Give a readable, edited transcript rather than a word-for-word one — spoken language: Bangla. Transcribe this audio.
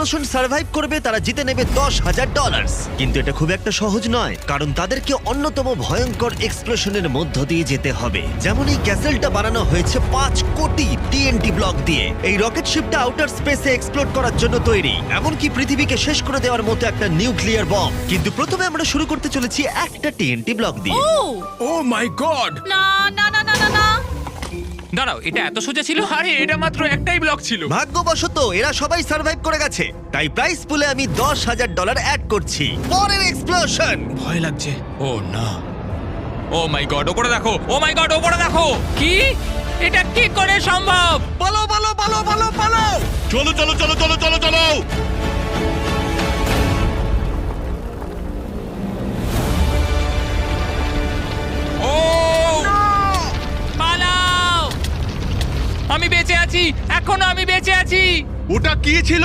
এক্সপ্লোশন সার্ভাইভ করবে তারা জিতে নেবে $10,000। কিন্তু এটা খুব একটা সহজ নয়, কারণ তাদেরকে অন্যতম ভয়ঙ্কর এক্সপ্লোশনের মধ্য দিয়ে যেতে হবে। যেমন এই ক্যাসেলটা বানানো হয়েছে 5 কোটি TNT ব্লক দিয়ে। এই রকেট শিপটা আউটার স্পেসে এক্সপ্লোড করার জন্য তৈরি, এমনকি পৃথিবীকে শেষ করে দেওয়ার মতো একটা নিউক্লিয়ার বম। কিন্তু প্রথমে আমরা শুরু করতে চলেছি একটা TNT ব্লক দিয়ে। ও ও মাই গড! না না না না না না দাঁড়াও, এটা এত সোজা ছিল? আরে এটা মাত্র একটাই ব্লক ছিল। ভাগ্যবশত এরা সবাই সার্ভাইভ করে গেছে, তাই প্রাইস পুলে আমি $10,000 অ্যাড করছি। পরের এক্সপ্লোশন। ভয় লাগছে। ও না, ও মাই গড, ওপরে দেখো, ও মাই গড, ওপরে দেখো। কি? এটা কি করে সম্ভব? পালো পালো পালো পালো পালো! চলো চলো চলো চলো চলো চলো। ও পালাও! আমি বেঁচে আছি, এখনো আমি বেঁচে আছি। ওটা কি ছিল?